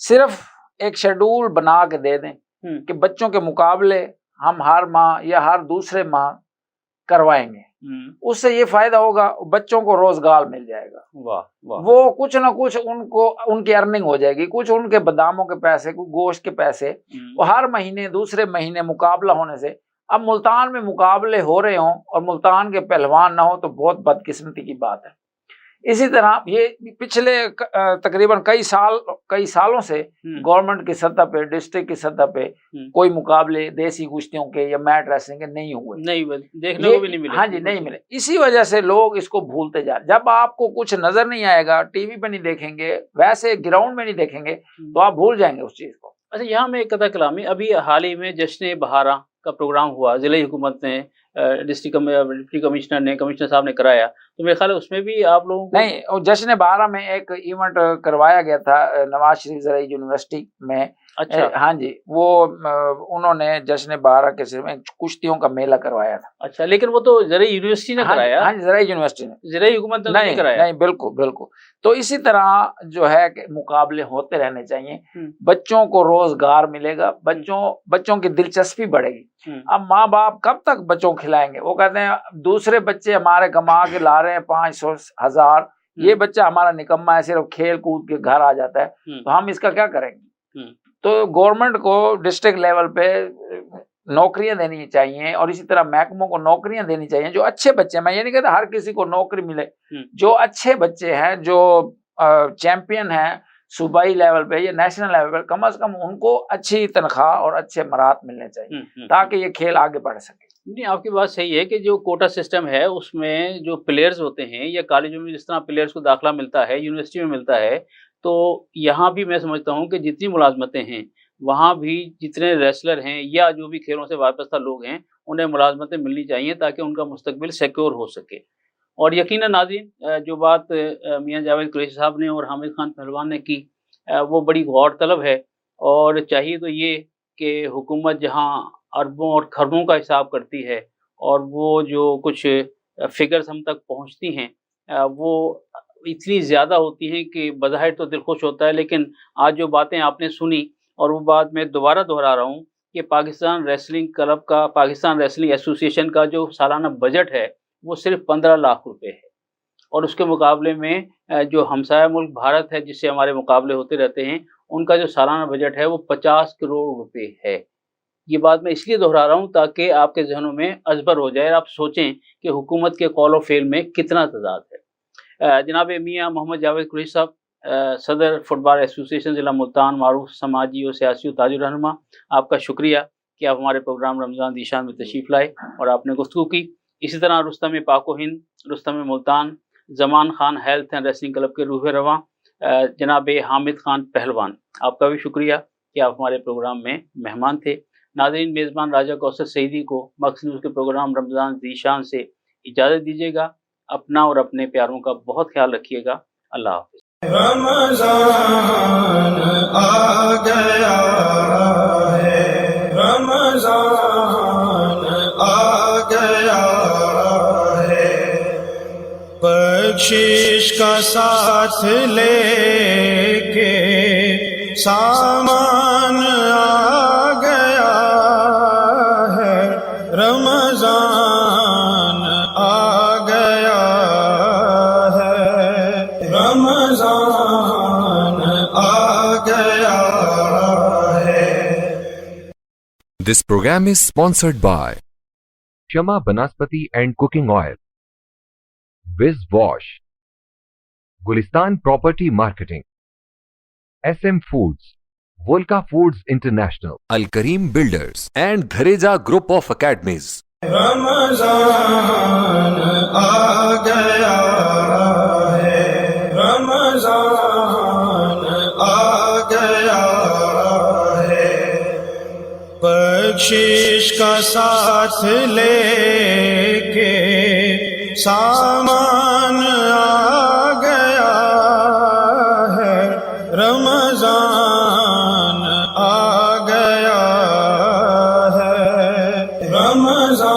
सिर्फ एक शेड्यूल बना के दे दें कि बच्चों के मुकाबले हम हर माह या हर दूसरे माह करवाएंगे। उससे ये फायदा होगा, बच्चों को रोजगार मिल जाएगा। वाह वाह। वो कुछ ना कुछ उनको उनकी अर्निंग हो जाएगी, कुछ उनके बादामों के पैसे, कुछ गोश्त के पैसे। वो हर महीने दूसरे महीने मुकाबला होने से, अब मुल्तान में मुकाबले हो रहे हों और मुल्तान के पहलवान ना हो तो बहुत बदकिस्मती की बात है। इसी तरह ये पिछले तकरीबन कई सालों से गवर्नमेंट की सतह पे, डिस्ट्रिक्ट की सतह पे कोई मुकाबले देसी कुश्तियों के या मैट रेसलिंग के नहीं हुए, देखने को भी नहीं मिले। हाँ जी, नहीं मिले। इसी वजह से लोग इसको भूलते जा रहे। जब आपको कुछ नजर नहीं आएगा, टीवी पे नहीं देखेंगे, वैसे ग्राउंड में नहीं देखेंगे, तो आप भूल जाएंगे उस चीज को। अच्छा, यहाँ में एक कथा कलामी, अभी हाल ही में जश्न बहारा का प्रोग्राम हुआ, जिला हुकूमत ने, डिप्टी कमिश्नर साहब ने कराया, तो मेरे ख्याल है उसमें भी आप लोगों को नहीं, और जश्न बहारा में एक इवेंट करवाया गया था नवाज शरीफ ज़राई यूनिवर्सिटी में। अच्छा। हाँ जी, वो उन्होंने जश्न बहारा के सिर में कुश्तियों का मेला करवाया था। अच्छा, लेकिन वो तो ज़राई यूनिवर्सिटी ने कराया। हाँ जी, ज़राई यूनिवर्सिटी ने, ज़राई हुकूमत ने नहीं कराया। नहीं, बिल्कुल बिल्कुल। तो इसी तरह जो है कि मुकाबले होते रहने चाहिए, बच्चों को रोजगार मिलेगा, बच्चों की दिलचस्पी बढ़ेगी। अब माँ बाप कब तक बच्चों को खिलाएंगे? वो कहते हैं दूसरे बच्चे हमारे कमा के ला रहे हैं 500,000, ये बच्चा हमारा निकम्मा है, सिर्फ खेल कूद के घर आ जाता है, तो हम इसका क्या करेंगे? तो गवर्नमेंट को डिस्ट्रिक्ट लेवल पे नौकरियां देनी चाहिए और इसी तरह महकमों को नौकरियां देनी चाहिए। जो अच्छे बच्चे, मैं ये नहीं कहता हर किसी को नौकरी मिले, जो अच्छे बच्चे हैं, जो चैंपियन हैं सूबाई लेवल पे या नेशनल लेवल पे, कम से कम उनको अच्छी तनख्वाह और अच्छे मरात मिलने चाहिए ताकि ये खेल आगे बढ़ सके। नहीं, आपकी बात सही है कि जो कोटा सिस्टम है उसमें जो प्लेयर्स होते हैं या कॉलेजों में जिस तरह प्लेयर्स को दाखिला मिलता है, यूनिवर्सिटी में मिलता है, तो यहाँ भी मैं समझता हूँ कि जितनी मुलाजमतें हैं वहाँ भी जितने रेसलर हैं या जो भी खेलों से वाबस्ता लोग हैं उन्हें मुलाजमतें मिलनी चाहिए ताकि उनका मुस्तकबिल सिक्योर हो सके। और यकीनन नाज़रीन, जो बात मियाँ जावेद कुरैशी साहब ने और हामिद खान पहलवान ने की वो बड़ी गौर तलब है। और चाहिए तो ये कि हुकूमत जहाँ अरबों और खरबों का हिसाब करती है और वो जो कुछ फिगर्स हम तक पहुँचती हैं वो इतनी ज़्यादा होती हैं कि बज़ाहिर तो दिल खुश होता है, लेकिन आज जो बातें आपने सुनी और वो बात मैं दोबारा दोहरा रहा हूँ कि पाकिस्तान रेसलिंग क्लब का, पाकिस्तान रेसलिंग एसोसिएशन का जो सालाना बजट है वो सिर्फ 15 लाख रुपए है। और उसके मुकाबले में जो हमसाया मुल्क भारत है जिससे हमारे मुकाबले होते रहते हैं, उनका जो सालाना बजट है वो 50 करोड़ रुपए है। ये बात मैं इसलिए दोहरा रहा हूँ ताकि आपके जहनों में अजबर हो जाए, आप सोचें कि हुकूमत के कौल और फेल में कितना तजाद है। जनाब मियाँ मोहम्मद जावेद कुरैशी साहब, सदर फुटबॉल एसोसिएशन ज़िला मुल्तान, मारूफ समाजी और सियासी ताजुर रहनुमा, आपका शुक्रिया कि आप हमारे प्रोग्राम रमज़ान ज़ीशान में तशरीफ़ लाए और आपने गुफ्तगू की। इसी तरह रुस्तम पाको Hind, Rustam Multan, Zaman Khan health and wrestling club के रूह रवां, जनाब हामिद खान पहलवान, आपका भी शुक्रिया कि आप हमारे प्रोग्राम में मेहमान थे। नाज़रीन, मेज़बान राजा कौसर सईदी को मखसूस के प्रोग्राम रमज़ान ज़ीशान से इजाज़त दीजिएगा। अपना और अपने प्यारों का बहुत ख्याल रखिएगा। अल्लाह हाफ़िज़। रमज़ान आ गया है, रमज़ान आ गया है, बख्शिश का साथ लेके सामान आ गया है, रमज़ान आ गया है, रमज़ान आ गया है। This program is sponsored by Shama Banaspati and Cooking Oil, Viz Wash, Gulistan Property Marketing, SM Foods, Volca Foods International, Al Kareem Builders, and Dhareja Group of Academies. Ramzan आ गया है, रमज़ान आ गया है, बख्शिश का साथ लेके सामान आ गया है, रमज़ान आ गया है, रमज़ान